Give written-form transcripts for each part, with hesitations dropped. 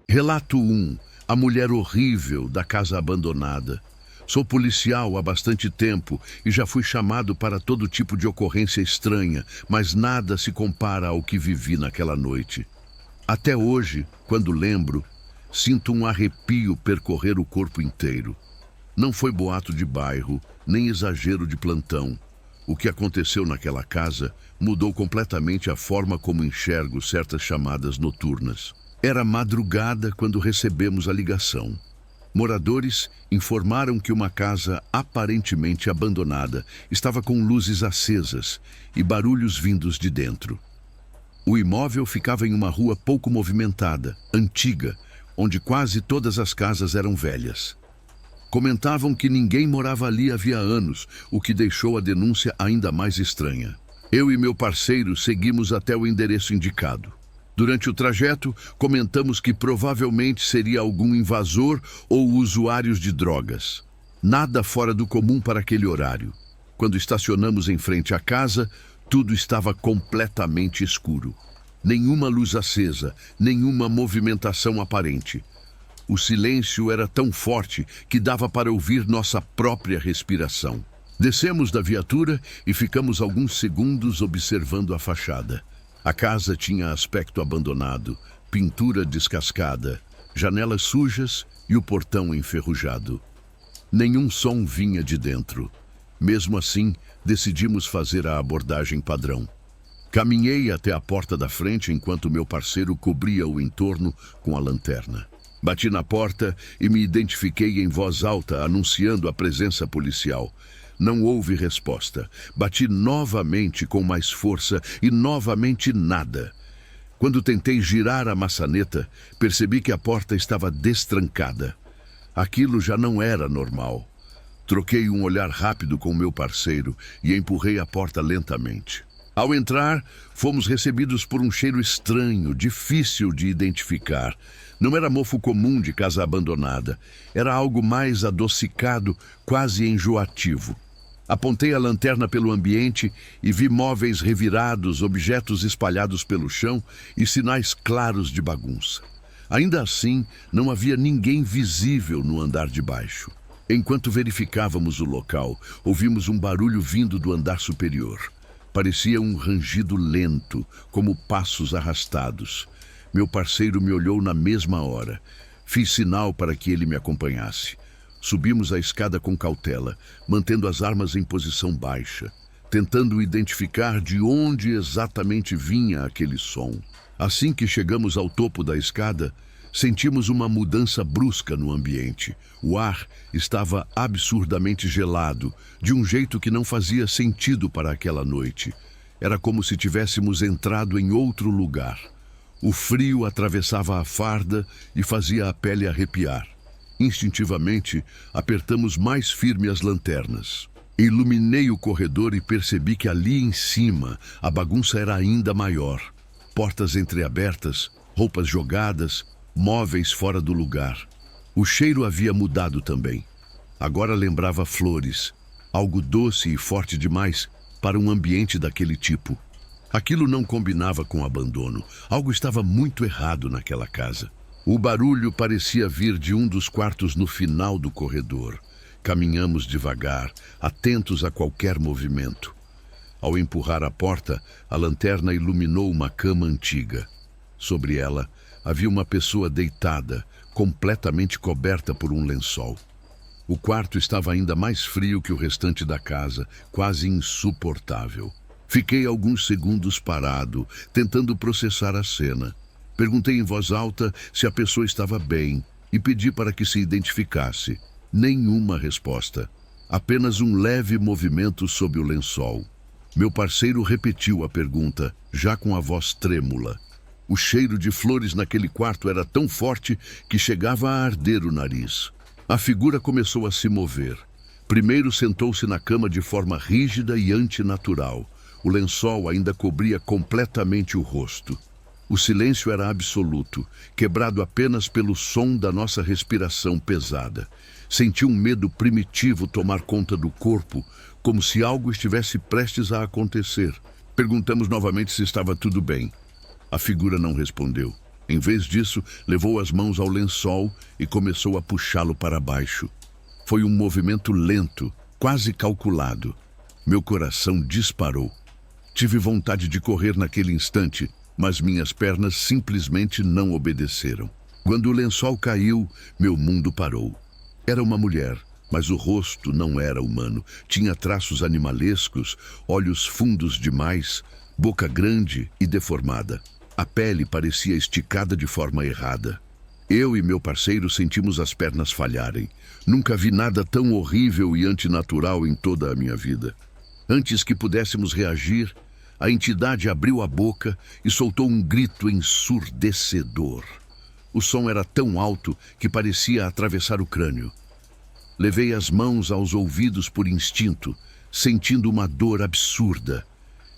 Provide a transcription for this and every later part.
Relato 1. A mulher horrível da casa abandonada. Sou policial há bastante tempo e já fui chamado para todo tipo de ocorrência estranha, mas nada se compara ao que vivi naquela noite. Até hoje, quando lembro, sinto um arrepio percorrer o corpo inteiro. Não foi boato de bairro, nem exagero de plantão. O que aconteceu naquela casa mudou completamente a forma como enxergo certas chamadas noturnas. Era madrugada quando recebemos a ligação. Moradores informaram que uma casa aparentemente abandonada estava com luzes acesas e barulhos vindos de dentro. O imóvel ficava em uma rua pouco movimentada, antiga, onde quase todas as casas eram velhas. Comentavam que ninguém morava ali havia anos, o que deixou a denúncia ainda mais estranha. Eu e meu parceiro seguimos até o endereço indicado. Durante o trajeto, comentamos que provavelmente seria algum invasor ou usuários de drogas. Nada fora do comum para aquele horário. Quando estacionamos em frente à casa, tudo estava completamente escuro. Nenhuma luz acesa, nenhuma movimentação aparente. O silêncio era tão forte que dava para ouvir nossa própria respiração. Descemos da viatura e ficamos alguns segundos observando a fachada. A casa tinha aspecto abandonado, pintura descascada, janelas sujas e o portão enferrujado. Nenhum som vinha de dentro. Mesmo assim, decidimos fazer a abordagem padrão. Caminhei até a porta da frente enquanto meu parceiro cobria o entorno com a lanterna. Bati na porta e me identifiquei em voz alta, anunciando a presença policial. Não houve resposta. Bati novamente com mais força e novamente nada. Quando tentei girar a maçaneta, percebi que a porta estava destrancada. Aquilo já não era normal. Troquei um olhar rápido com meu parceiro e empurrei a porta lentamente. Ao entrar, fomos recebidos por um cheiro estranho, difícil de identificar. Não era mofo comum de casa abandonada. Era algo mais adocicado, quase enjoativo. Apontei a lanterna pelo ambiente e vi móveis revirados, objetos espalhados pelo chão e sinais claros de bagunça. Ainda assim, não havia ninguém visível no andar de baixo. Enquanto verificávamos o local, ouvimos um barulho vindo do andar superior. Parecia um rangido lento, como passos arrastados. Meu parceiro me olhou na mesma hora. Fiz sinal para que ele me acompanhasse. Subimos a escada com cautela, mantendo as armas em posição baixa, tentando identificar de onde exatamente vinha aquele som. Assim que chegamos ao topo da escada, sentimos uma mudança brusca no ambiente. O ar estava absurdamente gelado, de um jeito que não fazia sentido para aquela noite. Era como se tivéssemos entrado em outro lugar. O frio atravessava a farda e fazia a pele arrepiar. Instintivamente, apertamos mais firme as lanternas. Iluminei o corredor e percebi que ali em cima a bagunça era ainda maior. Portas entreabertas, roupas jogadas, móveis fora do lugar. O cheiro havia mudado também. Agora lembrava flores, algo doce e forte demais para um ambiente daquele tipo. Aquilo não combinava com o abandono. Algo estava muito errado naquela casa. O barulho parecia vir de um dos quartos no final do corredor. Caminhamos devagar, atentos a qualquer movimento. Ao empurrar a porta, a lanterna iluminou uma cama antiga. Sobre ela, havia uma pessoa deitada, completamente coberta por um lençol. O quarto estava ainda mais frio que o restante da casa, quase insuportável. Fiquei alguns segundos parado, tentando processar a cena. Perguntei em voz alta se a pessoa estava bem e pedi para que se identificasse. Nenhuma resposta. Apenas um leve movimento sob o lençol. Meu parceiro repetiu a pergunta, já com a voz trêmula. O cheiro de flores naquele quarto era tão forte que chegava a arder o nariz. A figura começou a se mover. Primeiro sentou-se na cama de forma rígida e antinatural. O lençol ainda cobria completamente o rosto. O silêncio era absoluto, quebrado apenas pelo som da nossa respiração pesada. Senti um medo primitivo tomar conta do corpo, como se algo estivesse prestes a acontecer. Perguntamos novamente se estava tudo bem. A figura não respondeu. Em vez disso, levou as mãos ao lençol e começou a puxá-lo para baixo. Foi um movimento lento, quase calculado. Meu coração disparou. Tive vontade de correr naquele instante, mas minhas pernas simplesmente não obedeceram. Quando o lençol caiu, meu mundo parou. Era uma mulher, mas o rosto não era humano. Tinha traços animalescos, olhos fundos demais, boca grande e deformada. A pele parecia esticada de forma errada. Eu e meu parceiro sentimos as pernas falharem. Nunca vi nada tão horrível e antinatural em toda a minha vida. Antes que pudéssemos reagir, a entidade abriu a boca e soltou um grito ensurdecedor. O som era tão alto que parecia atravessar o crânio. Levei as mãos aos ouvidos por instinto, sentindo uma dor absurda.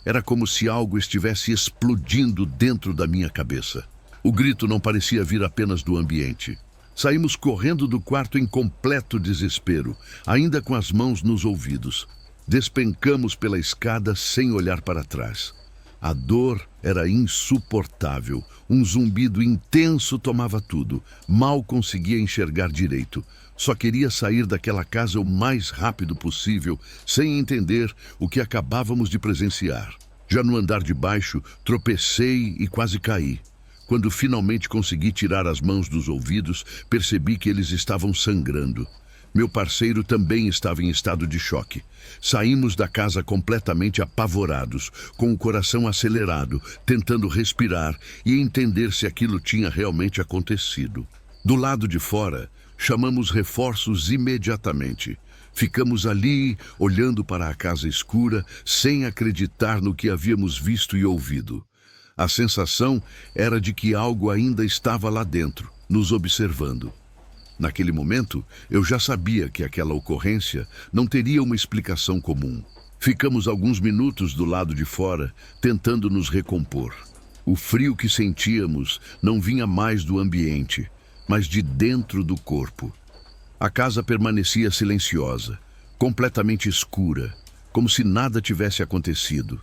Era como se algo estivesse explodindo dentro da minha cabeça. O grito não parecia vir apenas do ambiente. Saímos correndo do quarto em completo desespero, ainda com as mãos nos ouvidos. Despencamos pela escada sem olhar para trás. A dor era insuportável. Um zumbido intenso tomava tudo. Mal conseguia enxergar direito. Só queria sair daquela casa o mais rápido possível, sem entender o que acabávamos de presenciar. Já no andar de baixo, tropecei e quase caí. Quando finalmente consegui tirar as mãos dos ouvidos, percebi que eles estavam sangrando. Meu parceiro também estava em estado de choque. Saímos da casa completamente apavorados, com o coração acelerado, tentando respirar e entender se aquilo tinha realmente acontecido. Do lado de fora, chamamos reforços imediatamente. Ficamos ali, olhando para a casa escura, sem acreditar no que havíamos visto e ouvido. A sensação era de que algo ainda estava lá dentro, nos observando. Naquele momento, eu já sabia que aquela ocorrência não teria uma explicação comum. Ficamos alguns minutos do lado de fora, tentando nos recompor. O frio que sentíamos não vinha mais do ambiente, mas de dentro do corpo. A casa permanecia silenciosa, completamente escura, como se nada tivesse acontecido.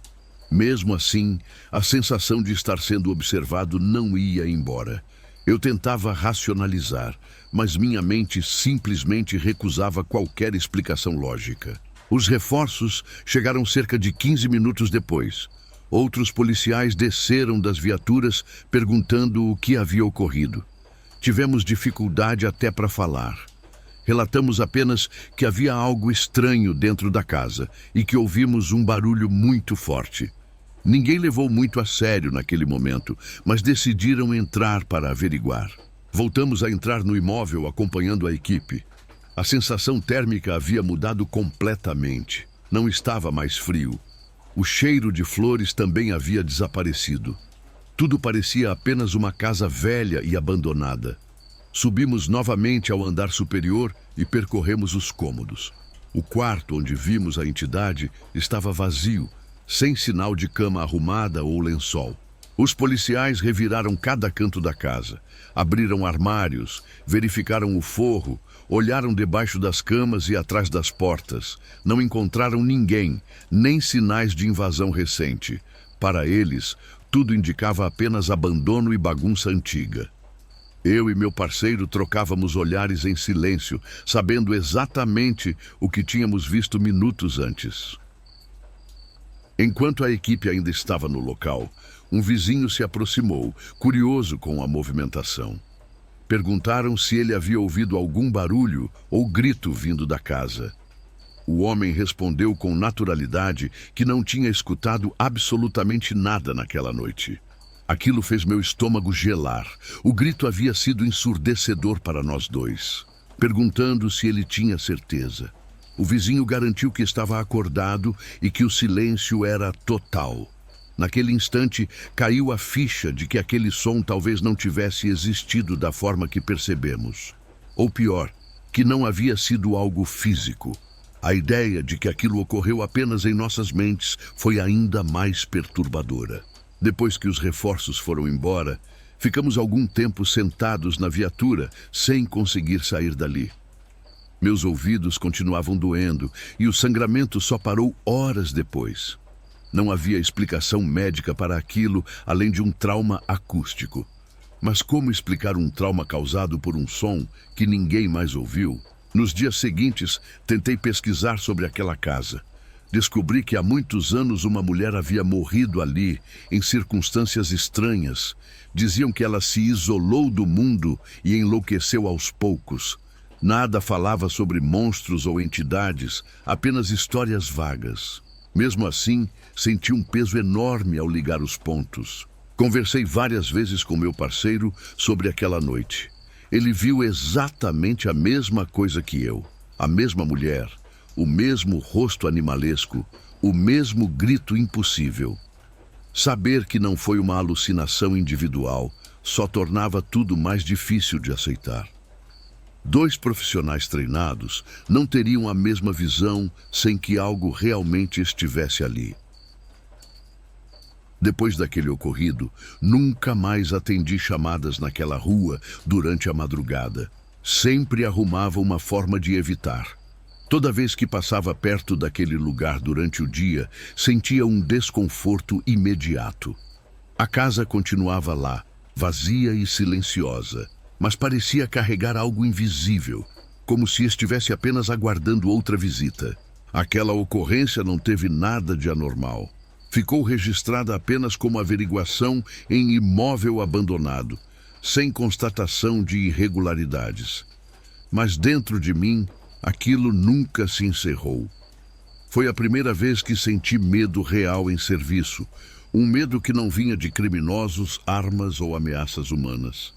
Mesmo assim, a sensação de estar sendo observado não ia embora. Eu tentava racionalizar, mas minha mente simplesmente recusava qualquer explicação lógica. Os reforços chegaram cerca de 15 minutos depois. Outros policiais desceram das viaturas perguntando o que havia ocorrido. Tivemos dificuldade até para falar. Relatamos apenas que havia algo estranho dentro da casa e que ouvimos um barulho muito forte. Ninguém levou muito a sério naquele momento, mas decidiram entrar para averiguar. Voltamos a entrar no imóvel acompanhando a equipe. A sensação térmica havia mudado completamente. Não estava mais frio. O cheiro de flores também havia desaparecido. Tudo parecia apenas uma casa velha e abandonada. Subimos novamente ao andar superior e percorremos os cômodos. O quarto onde vimos a entidade estava vazio, sem sinal de cama arrumada ou lençol. Os policiais reviraram cada canto da casa, abriram armários, verificaram o forro, olharam debaixo das camas e atrás das portas. Não encontraram ninguém, nem sinais de invasão recente. Para eles, tudo indicava apenas abandono e bagunça antiga. Eu e meu parceiro trocávamos olhares em silêncio, sabendo exatamente o que tínhamos visto minutos antes. Enquanto a equipe ainda estava no local, um vizinho se aproximou, curioso com a movimentação. Perguntaram se ele havia ouvido algum barulho ou grito vindo da casa. O homem respondeu com naturalidade que não tinha escutado absolutamente nada naquela noite. Aquilo fez meu estômago gelar. O grito havia sido ensurdecedor para nós dois. Perguntando se ele tinha certeza. O vizinho garantiu que estava acordado e que o silêncio era total. Naquele instante, caiu a ficha de que aquele som talvez não tivesse existido da forma que percebemos. Ou pior, que não havia sido algo físico. A ideia de que aquilo ocorreu apenas em nossas mentes foi ainda mais perturbadora. Depois que os reforços foram embora, ficamos algum tempo sentados na viatura sem conseguir sair dali. Meus ouvidos continuavam doendo e o sangramento só parou horas depois. Não havia explicação médica para aquilo além de um trauma acústico. Mas como explicar um trauma causado por um som que ninguém mais ouviu? Nos dias seguintes, tentei pesquisar sobre aquela casa. Descobri que há muitos anos uma mulher havia morrido ali, em circunstâncias estranhas. Diziam que ela se isolou do mundo e enlouqueceu aos poucos. Nada falava sobre monstros ou entidades, apenas histórias vagas. Mesmo assim, senti um peso enorme ao ligar os pontos. Conversei várias vezes com meu parceiro sobre aquela noite. Ele viu exatamente a mesma coisa que eu. A mesma mulher, o mesmo rosto animalesco, o mesmo grito impossível. Saber que não foi uma alucinação individual só tornava tudo mais difícil de aceitar. 2 profissionais treinados não teriam a mesma visão sem que algo realmente estivesse ali. Depois daquele ocorrido, nunca mais atendi chamadas naquela rua durante a madrugada. Sempre arrumava uma forma de evitar. Toda vez que passava perto daquele lugar durante o dia, sentia um desconforto imediato. A casa continuava lá, vazia e silenciosa, mas parecia carregar algo invisível, como se estivesse apenas aguardando outra visita. Aquela ocorrência não teve nada de anormal. Ficou registrada apenas como averiguação em imóvel abandonado, sem constatação de irregularidades. Mas dentro de mim, aquilo nunca se encerrou. Foi a primeira vez que senti medo real em serviço, um medo que não vinha de criminosos, armas ou ameaças humanas.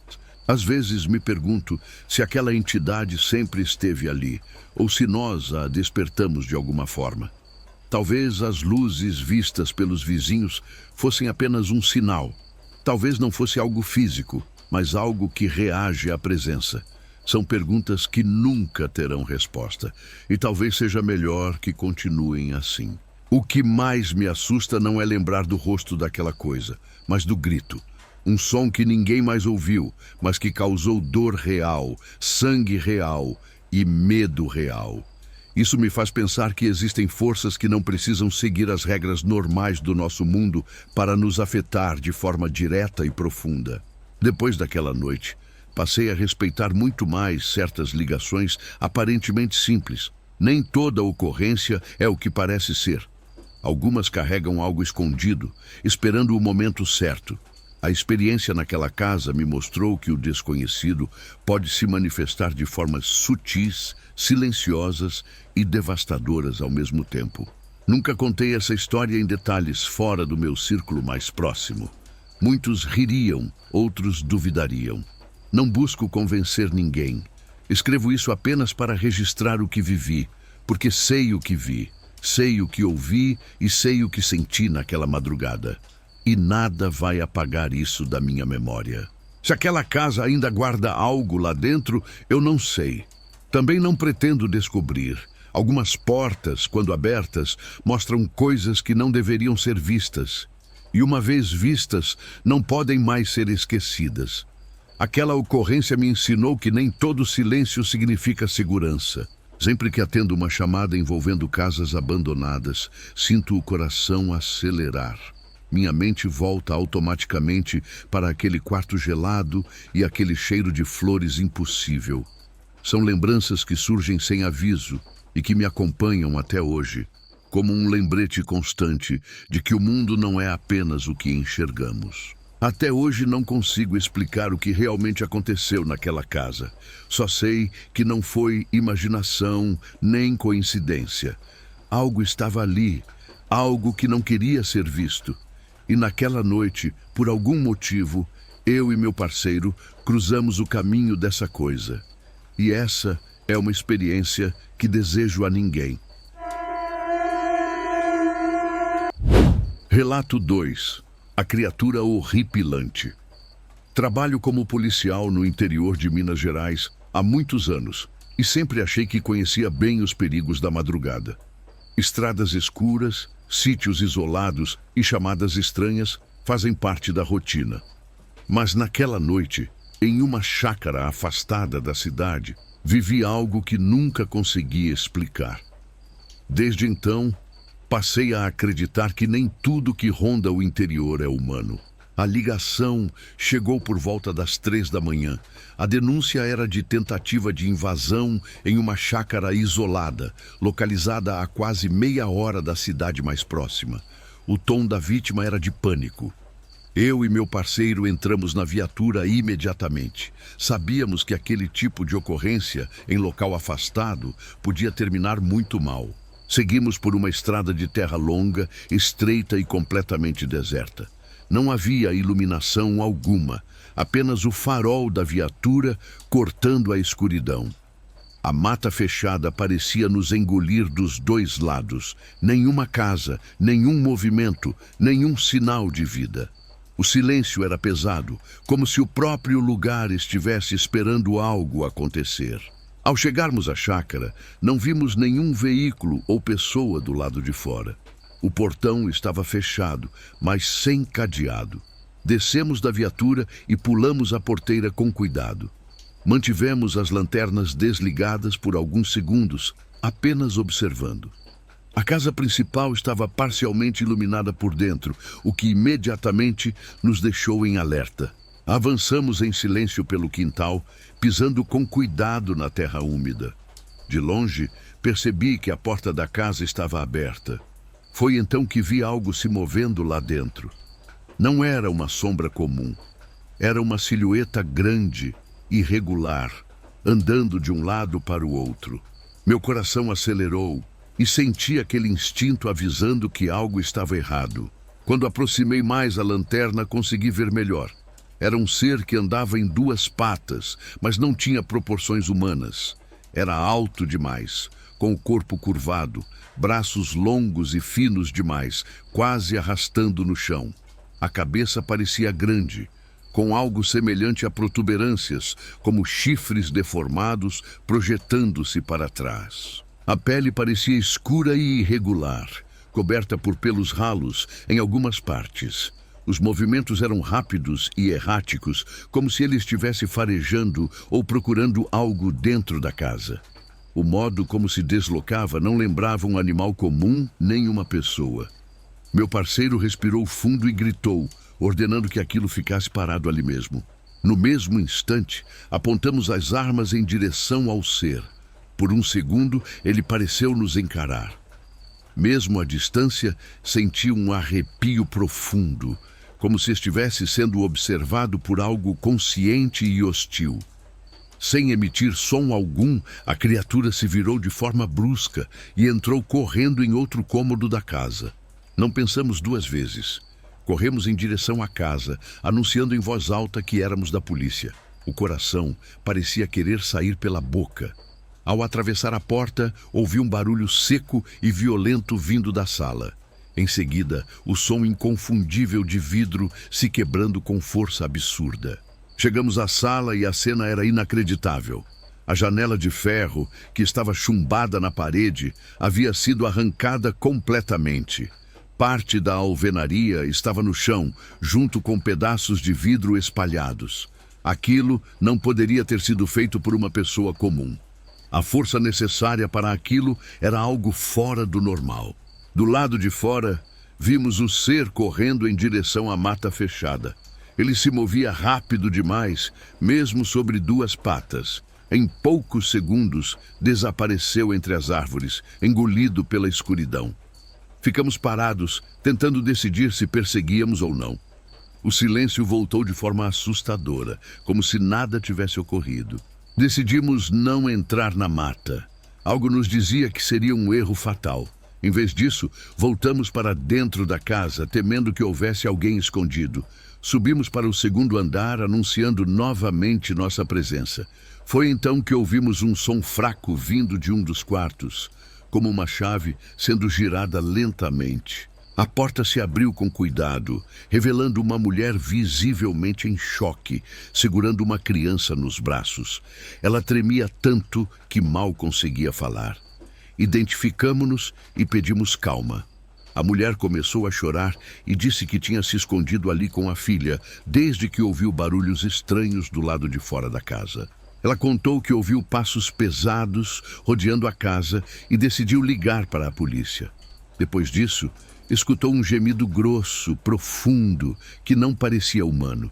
Às vezes me pergunto se aquela entidade sempre esteve ali, ou se nós a despertamos de alguma forma. Talvez as luzes vistas pelos vizinhos fossem apenas um sinal. Talvez não fosse algo físico, mas algo que reage à presença. São perguntas que nunca terão resposta, e talvez seja melhor que continuem assim. O que mais me assusta não é lembrar do rosto daquela coisa, mas do grito. Um som que ninguém mais ouviu, mas que causou dor real, sangue real e medo real. Isso me faz pensar que existem forças que não precisam seguir as regras normais do nosso mundo para nos afetar de forma direta e profunda. Depois daquela noite, passei a respeitar muito mais certas ligações aparentemente simples. Nem toda ocorrência é o que parece ser. Algumas carregam algo escondido, esperando o momento certo. A experiência naquela casa me mostrou que o desconhecido pode se manifestar de formas sutis, silenciosas e devastadoras ao mesmo tempo. Nunca contei essa história em detalhes fora do meu círculo mais próximo. Muitos ririam, outros duvidariam. Não busco convencer ninguém. Escrevo isso apenas para registrar o que vivi, porque sei o que vi, sei o que ouvi e sei o que senti naquela madrugada. E nada vai apagar isso da minha memória. Se aquela casa ainda guarda algo lá dentro, eu não sei. Também não pretendo descobrir. Algumas portas, quando abertas, mostram coisas que não deveriam ser vistas. E uma vez vistas, não podem mais ser esquecidas. Aquela ocorrência me ensinou que nem todo silêncio significa segurança. Sempre que atendo uma chamada envolvendo casas abandonadas, sinto o coração acelerar. Minha mente volta automaticamente para aquele quarto gelado e aquele cheiro de flores impossível. São lembranças que surgem sem aviso e que me acompanham até hoje, como um lembrete constante de que o mundo não é apenas o que enxergamos. Até hoje não consigo explicar o que realmente aconteceu naquela casa. Só sei que não foi imaginação nem coincidência. Algo estava ali, algo que não queria ser visto. E naquela noite, por algum motivo, eu e meu parceiro cruzamos o caminho dessa coisa. E essa é uma experiência que desejo a ninguém. Relato 2. A criatura horripilante. Trabalho como policial no interior de Minas Gerais há muitos anos e sempre achei que conhecia bem os perigos da madrugada. Estradas escuras, sítios isolados e chamadas estranhas fazem parte da rotina. Mas naquela noite, em uma chácara afastada da cidade, vivi algo que nunca consegui explicar. Desde então, passei a acreditar que nem tudo que ronda o interior é humano. A ligação chegou por volta das 3 da manhã. A denúncia era de tentativa de invasão em uma chácara isolada, localizada a quase meia hora da cidade mais próxima. O tom da vítima era de pânico. Eu e meu parceiro entramos na viatura imediatamente. Sabíamos que aquele tipo de ocorrência em local afastado podia terminar muito mal. Seguimos por uma estrada de terra longa, estreita e completamente deserta. Não havia iluminação alguma, apenas o farol da viatura cortando a escuridão. A mata fechada parecia nos engolir dos dois lados. Nenhuma casa, nenhum movimento, nenhum sinal de vida. O silêncio era pesado, como se o próprio lugar estivesse esperando algo acontecer. Ao chegarmos à chácara, não vimos nenhum veículo ou pessoa do lado de fora. O portão estava fechado, mas sem cadeado. Descemos da viatura e pulamos a porteira com cuidado. Mantivemos as lanternas desligadas por alguns segundos, apenas observando. A casa principal estava parcialmente iluminada por dentro, o que imediatamente nos deixou em alerta. Avançamos em silêncio pelo quintal, pisando com cuidado na terra úmida. De longe, percebi que a porta da casa estava aberta. Foi então que vi algo se movendo lá dentro. Não era uma sombra comum. Era uma silhueta grande, irregular, andando de um lado para o outro. Meu coração acelerou e senti aquele instinto avisando que algo estava errado. Quando aproximei mais a lanterna, consegui ver melhor. Era um ser que andava em duas patas, mas não tinha proporções humanas. Era alto demais, com o corpo curvado, braços longos e finos demais, quase arrastando no chão. A cabeça parecia grande, com algo semelhante a protuberâncias, como chifres deformados projetando-se para trás. A pele parecia escura e irregular, coberta por pelos ralos em algumas partes. Os movimentos eram rápidos e erráticos, como se ele estivesse farejando ou procurando algo dentro da casa. O modo como se deslocava não lembrava um animal comum nem uma pessoa. Meu parceiro respirou fundo e gritou, ordenando que aquilo ficasse parado ali mesmo. No mesmo instante, apontamos as armas em direção ao ser. Por um segundo, ele pareceu nos encarar. Mesmo à distância, senti um arrepio profundo, como se estivesse sendo observado por algo consciente e hostil. Sem emitir som algum, a criatura se virou de forma brusca e entrou correndo em outro cômodo da casa. Não pensamos duas vezes. Corremos em direção à casa, anunciando em voz alta que éramos da polícia. O coração parecia querer sair pela boca. Ao atravessar a porta, ouvi um barulho seco e violento vindo da sala. Em seguida, o som inconfundível de vidro se quebrando com força absurda. Chegamos à sala e a cena era inacreditável. A janela de ferro, que estava chumbada na parede, havia sido arrancada completamente. Parte da alvenaria estava no chão, junto com pedaços de vidro espalhados. Aquilo não poderia ter sido feito por uma pessoa comum. A força necessária para aquilo era algo fora do normal. Do lado de fora, vimos o ser correndo em direção à mata fechada. Ele se movia rápido demais, mesmo sobre duas patas. Em poucos segundos, desapareceu entre as árvores, engolido pela escuridão. Ficamos parados, tentando decidir se perseguíamos ou não. O silêncio voltou de forma assustadora, como se nada tivesse ocorrido. Decidimos não entrar na mata. Algo nos dizia que seria um erro fatal. Em vez disso, voltamos para dentro da casa, temendo que houvesse alguém escondido. Subimos para o segundo andar, anunciando novamente nossa presença. Foi então que ouvimos um som fraco vindo de um dos quartos, como uma chave sendo girada lentamente. A porta se abriu com cuidado, revelando uma mulher visivelmente em choque, segurando uma criança nos braços. Ela tremia tanto que mal conseguia falar. Identificamo-nos e pedimos calma. A mulher começou a chorar e disse que tinha se escondido ali com a filha, desde que ouviu barulhos estranhos do lado de fora da casa. Ela contou que ouviu passos pesados rodeando a casa e decidiu ligar para a polícia. Depois disso, escutou um gemido grosso, profundo, que não parecia humano.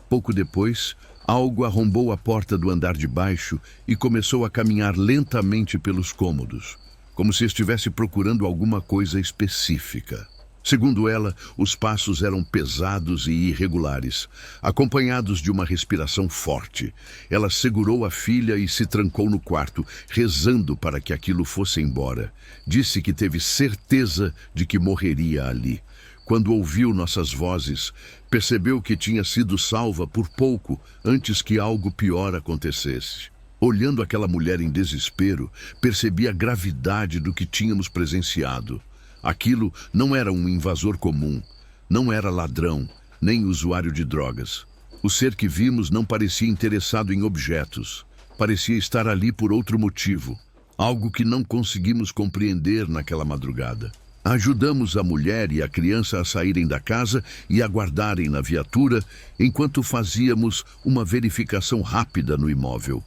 Pouco depois, algo arrombou a porta do andar de baixo e começou a caminhar lentamente pelos cômodos, como se estivesse procurando alguma coisa específica. Segundo ela, os passos eram pesados e irregulares, acompanhados de uma respiração forte. Ela segurou a filha e se trancou no quarto, rezando para que aquilo fosse embora. Disse que teve certeza de que morreria ali. Quando ouviu nossas vozes, percebeu que tinha sido salva por pouco antes que algo pior acontecesse. Olhando aquela mulher em desespero, percebi a gravidade do que tínhamos presenciado. Aquilo não era um invasor comum, não era ladrão, nem usuário de drogas. O ser que vimos não parecia interessado em objetos. Parecia estar ali por outro motivo, algo que não conseguimos compreender naquela madrugada. Ajudamos a mulher e a criança a saírem da casa e aguardarem na viatura enquanto fazíamos uma verificação rápida no imóvel.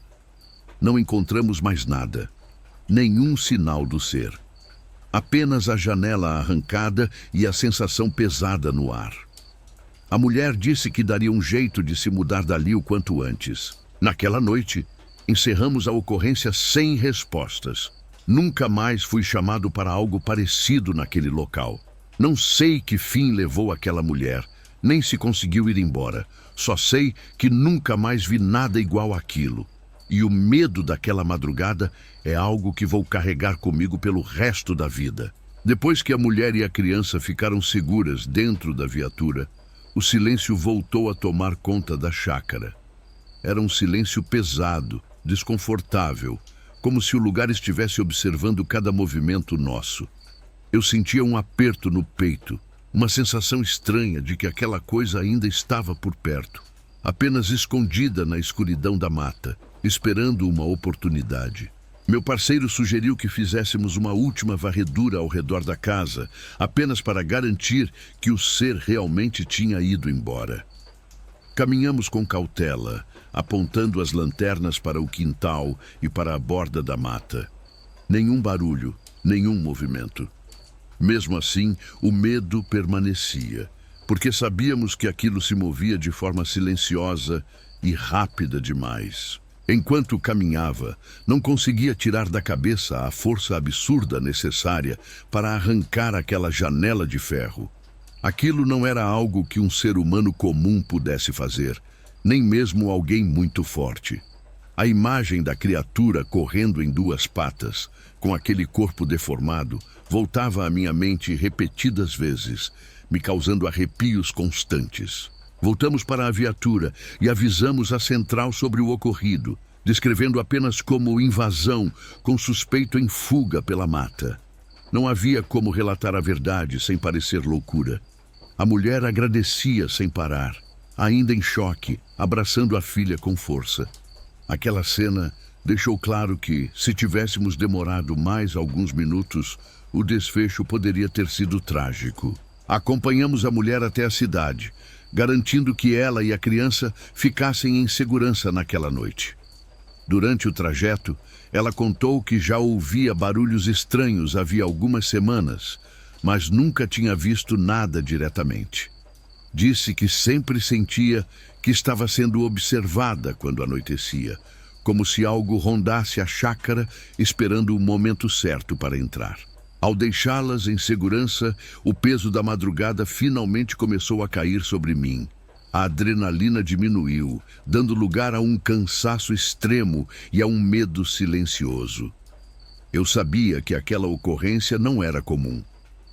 Não encontramos mais nada, nenhum sinal do ser. Apenas a janela arrancada e a sensação pesada no ar. A mulher disse que daria um jeito de se mudar dali o quanto antes. Naquela noite, encerramos a ocorrência sem respostas. Nunca mais fui chamado para algo parecido naquele local. Não sei que fim levou aquela mulher, nem se conseguiu ir embora. Só sei que nunca mais vi nada igual àquilo. E o medo daquela madrugada é algo que vou carregar comigo pelo resto da vida. Depois que a mulher e a criança ficaram seguras dentro da viatura, o silêncio voltou a tomar conta da chácara. Era um silêncio pesado, desconfortável, como se o lugar estivesse observando cada movimento nosso. Eu sentia um aperto no peito, uma sensação estranha de que aquela coisa ainda estava por perto, apenas escondida na escuridão da mata, esperando uma oportunidade. Meu parceiro sugeriu que fizéssemos uma última varredura ao redor da casa, apenas para garantir que o ser realmente tinha ido embora. Caminhamos com cautela, apontando as lanternas para o quintal e para a borda da mata. Nenhum barulho, nenhum movimento. Mesmo assim, o medo permanecia, porque sabíamos que aquilo se movia de forma silenciosa e rápida demais. Enquanto caminhava, não conseguia tirar da cabeça a força absurda necessária para arrancar aquela janela de ferro. Aquilo não era algo que um ser humano comum pudesse fazer, nem mesmo alguém muito forte. A imagem da criatura correndo em duas patas, com aquele corpo deformado, voltava à minha mente repetidas vezes, me causando arrepios constantes. Voltamos para a viatura e avisamos a central sobre o ocorrido, descrevendo apenas como invasão com suspeito em fuga pela mata. Não havia como relatar a verdade sem parecer loucura. A mulher agradecia sem parar, ainda em choque, abraçando a filha com força. Aquela cena deixou claro que, se tivéssemos demorado mais alguns minutos, o desfecho poderia ter sido trágico. Acompanhamos a mulher até a cidade, garantindo que ela e a criança ficassem em segurança naquela noite. Durante o trajeto, ela contou que já ouvia barulhos estranhos havia algumas semanas, mas nunca tinha visto nada diretamente. Disse que sempre sentia que estava sendo observada quando anoitecia, como se algo rondasse a chácara esperando o momento certo para entrar. Ao deixá-las em segurança, o peso da madrugada finalmente começou a cair sobre mim. A adrenalina diminuiu, dando lugar a um cansaço extremo e a um medo silencioso. Eu sabia que aquela ocorrência não era comum.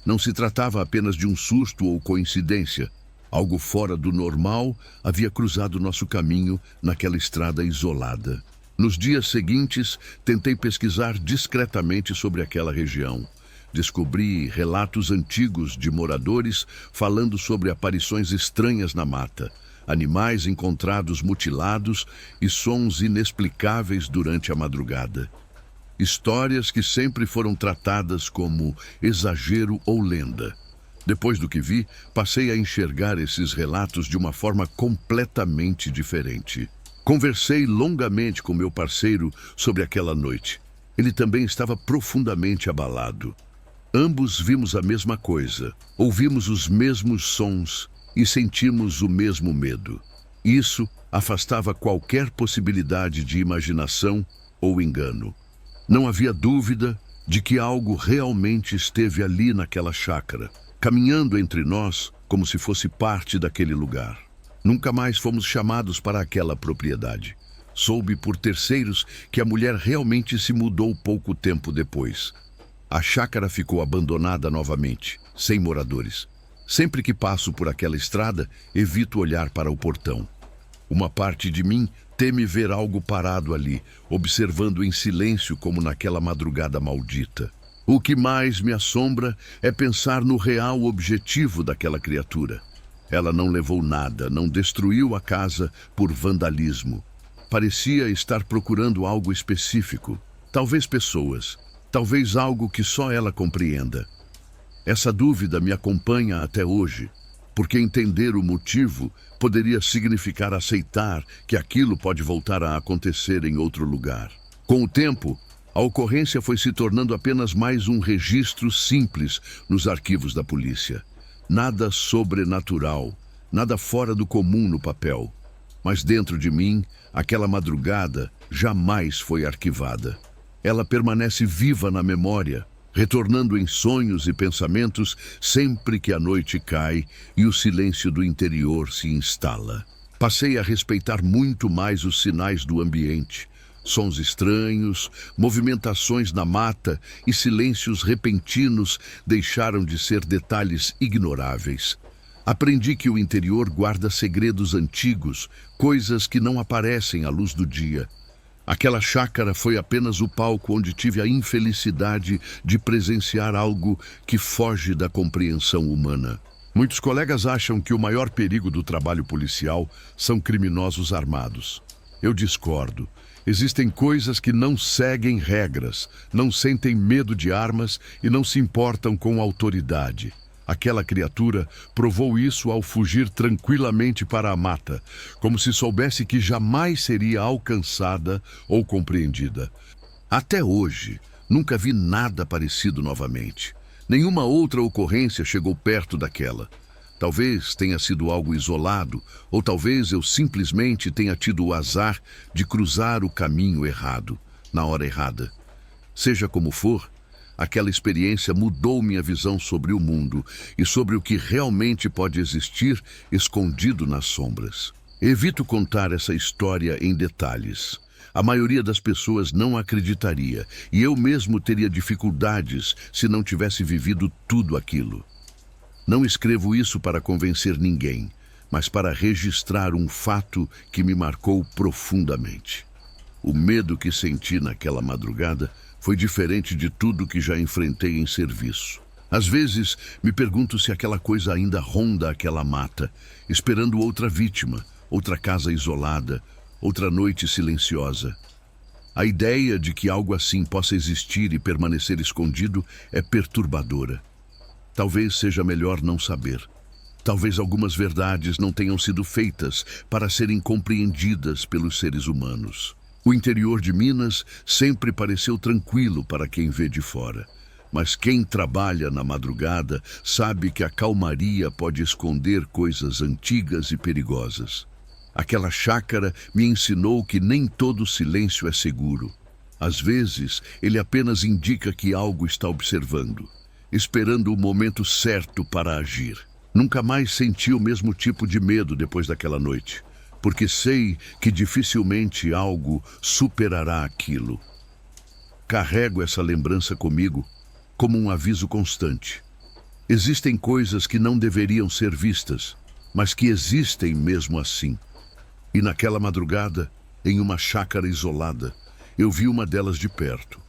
Não se tratava apenas de um susto ou coincidência. Algo fora do normal havia cruzado nosso caminho naquela estrada isolada. Nos dias seguintes, tentei pesquisar discretamente sobre aquela região. Descobri relatos antigos de moradores falando sobre aparições estranhas na mata, animais encontrados mutilados e sons inexplicáveis durante a madrugada. Histórias que sempre foram tratadas como exagero ou lenda. Depois do que vi, passei a enxergar esses relatos de uma forma completamente diferente. Conversei longamente com meu parceiro sobre aquela noite. Ele também estava profundamente abalado. Ambos vimos a mesma coisa, ouvimos os mesmos sons e sentimos o mesmo medo. Isso afastava qualquer possibilidade de imaginação ou engano. Não havia dúvida de que algo realmente esteve ali naquela chácara, caminhando entre nós como se fosse parte daquele lugar. Nunca mais fomos chamados para aquela propriedade. Soube por terceiros que a mulher realmente se mudou pouco tempo depois. A chácara ficou abandonada novamente, sem moradores. Sempre que passo por aquela estrada, evito olhar para o portão. Uma parte de mim teme ver algo parado ali, observando em silêncio como naquela madrugada maldita. O que mais me assombra é pensar no real objetivo daquela criatura. Ela não levou nada, não destruiu a casa por vandalismo. Parecia estar procurando algo específico. Talvez pessoas, talvez algo que só ela compreenda. Essa dúvida me acompanha até hoje, porque entender o motivo poderia significar aceitar que aquilo pode voltar a acontecer em outro lugar. Com o tempo, a ocorrência foi se tornando apenas mais um registro simples nos arquivos da polícia. Nada sobrenatural, nada fora do comum no papel. Mas dentro de mim, aquela madrugada jamais foi arquivada. Ela permanece viva na memória, retornando em sonhos e pensamentos sempre que a noite cai e o silêncio do interior se instala. Passei a respeitar muito mais os sinais do ambiente. Sons estranhos, movimentações na mata e silêncios repentinos deixaram de ser detalhes ignoráveis. Aprendi que o interior guarda segredos antigos, coisas que não aparecem à luz do dia. Aquela chácara foi apenas o palco onde tive a infelicidade de presenciar algo que foge da compreensão humana. Muitos colegas acham que o maior perigo do trabalho policial são criminosos armados. Eu discordo. Existem coisas que não seguem regras, não sentem medo de armas e não se importam com autoridade. Aquela criatura provou isso ao fugir tranquilamente para a mata, como se soubesse que jamais seria alcançada ou compreendida. Até hoje, nunca vi nada parecido novamente. Nenhuma outra ocorrência chegou perto daquela. Talvez tenha sido algo isolado, ou talvez eu simplesmente tenha tido o azar de cruzar o caminho errado, na hora errada. Seja como for, aquela experiência mudou minha visão sobre o mundo e sobre o que realmente pode existir escondido nas sombras. Evito contar essa história em detalhes. A maioria das pessoas não acreditaria, e eu mesmo teria dificuldades se não tivesse vivido tudo aquilo. Não escrevo isso para convencer ninguém, mas para registrar um fato que me marcou profundamente. O medo que senti naquela madrugada foi diferente de tudo que já enfrentei em serviço. Às vezes, me pergunto se aquela coisa ainda ronda aquela mata, esperando outra vítima, outra casa isolada, outra noite silenciosa. A ideia de que algo assim possa existir e permanecer escondido é perturbadora. Talvez seja melhor não saber. Talvez algumas verdades não tenham sido feitas para serem compreendidas pelos seres humanos. O interior de Minas sempre pareceu tranquilo para quem vê de fora. Mas quem trabalha na madrugada sabe que a calmaria pode esconder coisas antigas e perigosas. Aquela chácara me ensinou que nem todo silêncio é seguro. Às vezes, ele apenas indica que algo está observando, esperando o momento certo para agir. Nunca mais senti o mesmo tipo de medo depois daquela noite, porque sei que dificilmente algo superará aquilo. Carrego essa lembrança comigo como um aviso constante. Existem coisas que não deveriam ser vistas, mas que existem mesmo assim. E naquela madrugada, em uma chácara isolada, eu vi uma delas de perto.